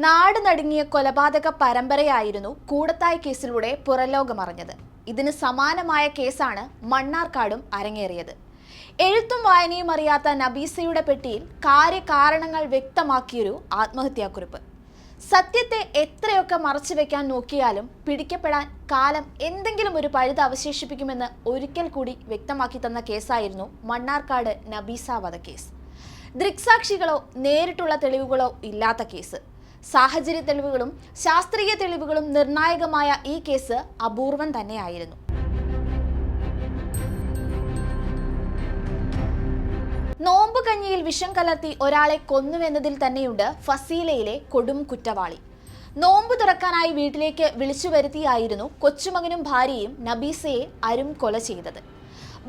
നാട് നടുങ്ങിയ കൊലപാതക പരമ്പരയായിരുന്നു കൂടത്തായി കേസിലൂടെ പുറംലോകമറിഞ്ഞത്. ഇതിന് സമാനമായ കേസാണ് മണ്ണാർക്കാടും അരങ്ങേറിയത്. എഴുത്തും വായനയും അറിയാത്ത നബീസയുടെ പെട്ടിയിൽ കാര്യകാരണങ്ങൾ വ്യക്തമാക്കിയൊരു ആത്മഹത്യാക്കുറിപ്പ്. സത്യത്തെ എത്രയൊക്കെ മറച്ചുവെക്കാൻ നോക്കിയാലും പിടിക്കപ്പെടാൻ കാലം എന്തെങ്കിലും ഒരു പഴുത് അവശേഷിപ്പിക്കുമെന്ന് ഒരിക്കൽ കൂടി വ്യക്തമാക്കി തന്ന കേസായിരുന്നു മണ്ണാർക്കാട് നബീസ വധക്കേസ്. ദൃക്സാക്ഷികളോ നേരിട്ടുള്ള തെളിവുകളോ ഇല്ലാത്ത കേസ്. സാഹചര്യ തെളിവുകളും ശാസ്ത്രീയ തെളിവുകളും നിർണായകമായ ഈ കേസ് അപൂർവം തന്നെയായിരുന്നു. നോമ്പ് കഞ്ഞിയിൽ വിഷം കലർത്തി ഒരാളെ കൊന്നുവെന്നതിൽ തന്നെയുണ്ട് ഫസീലയിലെ കൊടും കുറ്റവാളി. നോമ്പ് തുറക്കാനായി വീട്ടിലേക്ക് വിളിച്ചു വരുത്തിയായിരുന്നു കൊച്ചുമകനും ഭാര്യയും നബീസയെ അരും കൊല ചെയ്തത്.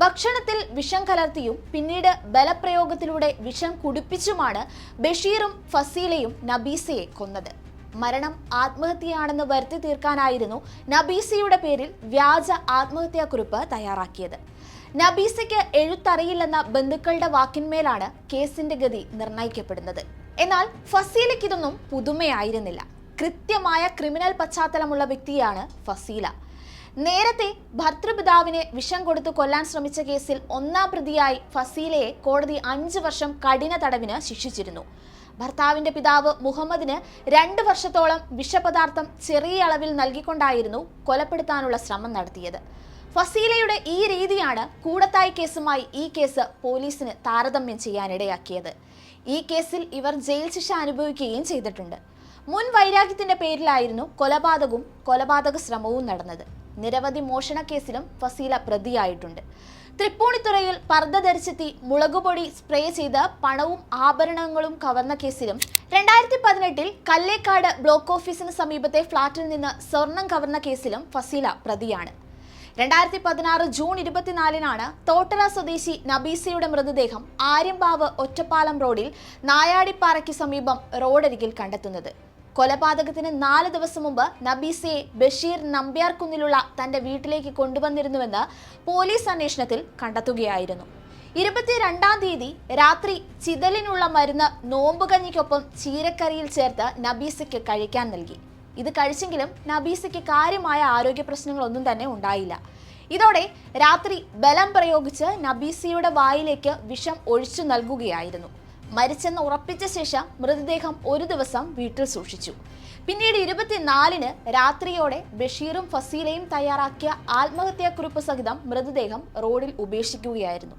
ഭക്ഷണത്തിൽ വിഷം കലർത്തിയും പിന്നീട് ബലപ്രയോഗത്തിലൂടെ വിഷം കുടിപ്പിച്ചുമാണ് ബഷീറും ഫസീലയും നബീസയെ കൊന്നത്. മരണം ആത്മഹത്യയാണെന്ന് വരുത്തി തീർക്കാനായിരുന്നു നബീസയുടെ പേരിൽ വ്യാജ ആത്മഹത്യാക്കുറിപ്പ് തയ്യാറാക്കിയത്. നബീസയ്ക്ക് എഴുത്തറിയില്ലെന്ന ബന്ധുക്കളുടെ വാക്കിന്മേലാണ് കേസിന്റെ ഗതി നിർണയിക്കപ്പെടുന്നത്. എന്നാൽ ഫസീലയ്ക്ക് ഇതൊന്നും പുതുമയായിരുന്നില്ല. കൃത്യമായ ക്രിമിനൽ പശ്ചാത്തലമുള്ള വ്യക്തിയാണ് ഫസീല. നേരത്തെ ഭർതൃപിതാവിനെ വിഷം കൊടുത്തു കൊല്ലാൻ ശ്രമിച്ച കേസിൽ ഒന്നാം പ്രതിയായി ഫസീലയെ കോടതി 5 വർഷം കഠിന തടവിന് ശിക്ഷിച്ചിരുന്നു. ഭർത്താവിന്റെ പിതാവ് മുഹമ്മദിന് 2 വർഷത്തോളം വിഷപദാർത്ഥം ചെറിയ അളവിൽ നൽകിക്കൊണ്ടായിരുന്നു കൊലപ്പെടുത്താനുള്ള ശ്രമം നടത്തിയത്. ഫസീലയുടെ ഈ രീതിയാണ് കൂടത്തായി കേസുമായി ഈ കേസ് പോലീസിന് താരതമ്യം ചെയ്യാനിടയാക്കിയത്. ഈ കേസിൽ ഇവർ ജയിൽ ശിക്ഷ അനുഭവിക്കുകയും ചെയ്തിട്ടുണ്ട്. മുൻ വൈരാഗ്യത്തിന്റെ പേരിലായിരുന്നു കൊലപാതക ശ്രമവും നടന്നത്. നിരവധി മോഷണ കേസിലും ഫസീല പ്രതിയായിട്ടുണ്ട്. തൃപ്പൂണിത്തുറയിൽ പർദ്ദ ധരിച്ചെത്തി മുളകുപൊടി സ്പ്രേ ചെയ്ത് പണവും ആഭരണങ്ങളും കവർന്ന കേസിലും 2018 കല്ലേക്കാട് ബ്ലോക്ക് ഓഫീസിന് സമീപത്തെ ഫ്ളാറ്റിൽ നിന്ന് സ്വർണം കവർന്ന കേസിലും ഫസീല പ്രതിയാണ്. 2016 ജൂൺ 24-നാണ് തോട്ടറ സ്വദേശി നബീസയുടെ മൃതദേഹം ആര്യമ്പാവ് ഒറ്റപ്പാലം റോഡിൽ നായാടിപ്പാറയ്ക്ക് സമീപം റോഡരികിൽ കണ്ടെത്തുന്നത്. കൊലപാതകത്തിന് 4 ദിവസം മുമ്പ് നബീസയെ ബഷീർ നമ്പ്യാർകുന്നിലുള്ള തന്റെ വീട്ടിലേക്ക് കൊണ്ടുവന്നിരുന്നുവെന്ന് പോലീസ് അന്വേഷണത്തിൽ കണ്ടെത്തുകയായിരുന്നു. 22-ാം തീയതി രാത്രി ചിതലിനുള്ള മരുന്ന് നോമ്പുകഞ്ഞിക്കൊപ്പം ചീരക്കറിയിൽ ചേർത്ത് നബീസയ്ക്ക് കഴിക്കാൻ നൽകി. ഇത് കഴിച്ചെങ്കിലും നബീസയ്ക്ക് കാര്യമായ ആരോഗ്യ പ്രശ്നങ്ങളൊന്നും തന്നെ ഉണ്ടായില്ല. ഇതോടെ രാത്രി ബലം പ്രയോഗിച്ച് നബീസയുടെ വായിലേക്ക് വിഷം ഒഴിച്ചു നൽകുകയായിരുന്നു. മരിച്ചെന്ന് ഉറപ്പിച്ച ശേഷം മൃതദേഹം 1 ദിവസം വീട്ടിൽ സൂക്ഷിച്ചു. പിന്നീട് 24-ന് രാത്രിയോടെ ബഷീറും ഫസീലയും തയ്യാറാക്കിയ ആത്മഹത്യാക്കുറിപ്പ് സഹിതം മൃതദേഹം റോഡിൽ ഉപേക്ഷിക്കുകയായിരുന്നു.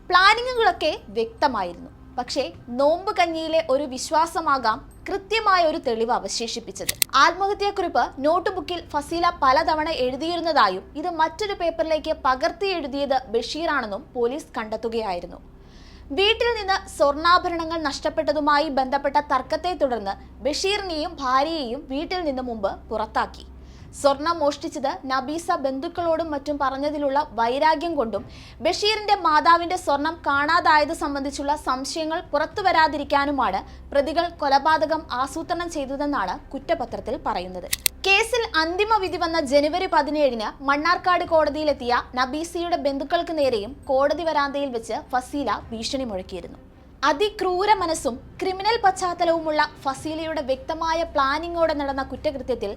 പ്ലാനിങ്ങുകളൊക്കെ വ്യക്തമായിരുന്നു. പക്ഷേ നോമ്പ് കഞ്ഞിയിലെ ഒരു വിശ്വാസമാകാം കൃത്യമായ ഒരു തെളിവ് അവശേഷിപ്പിച്ചത്. ആത്മഹത്യാക്കുറിപ്പ് നോട്ട്ബുക്കിൽ ഫസീല പലതവണ എഴുതിയിരുന്നതായും ഇത് മറ്റൊരു പേപ്പറിലേക്ക് പകർത്തി എഴുതിയത് ബഷീറാണെന്നും പോലീസ് കണ്ടെത്തുകയായിരുന്നു. വീട്ടിൽ നിന്ന് സ്വർണ്ണാഭരണങ്ങൾ നഷ്ടപ്പെട്ടതുമായി ബന്ധപ്പെട്ട തർക്കത്തെ തുടർന്ന് ബഷീറിനെയും ഭാര്യയെയും വീട്ടിൽ നിന്ന് മുമ്പ് പുറത്താക്കി. സ്വർണം മോഷ്ടിച്ചത് നബീസ ബന്ധുക്കളോടും മറ്റും പറഞ്ഞതിലുള്ള വൈരാഗ്യം കൊണ്ടും ബഷീറിന്റെ മാതാവിന്റെ സ്വർണം കാണാതായത് സംബന്ധിച്ചുള്ള സംശയങ്ങൾ പുറത്തുവരാതിരിക്കാനുമാണ് പ്രതികൾ കൊലപാതകം ആസൂത്രണം ചെയ്തതെന്നാണ് കുറ്റപത്രത്തിൽ പറയുന്നത്. കേസിൽ അന്തിമ വിധി വന്ന ജനുവരി 17-ന് മണ്ണാർക്കാട് കോടതിയിലെത്തിയ നബീസയുടെ ബന്ധുക്കൾക്ക് നേരെയും കോടതി വരാന്തയിൽ വെച്ച് ഫസീല ഭീഷണി മുഴക്കിയിരുന്നു. അതിക്രൂര മനസ്സും ക്രിമിനൽ പശ്ചാത്തലവുമുള്ള ഫസീലയുടെ വ്യക്തമായ പ്ലാനിങ്ങോടെ നടന്ന കുറ്റകൃത്യത്തിൽ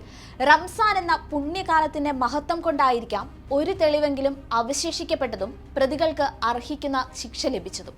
റംസാൻ എന്ന പുണ്യകാലത്തിന്റെ മഹത്വം കൊണ്ടായിരിക്കാം ഒരു തെളിവെങ്കിലും അവശേഷിക്കപ്പെട്ടതും പ്രതികൾക്ക് അർഹിക്കുന്ന ശിക്ഷ ലഭിച്ചതും.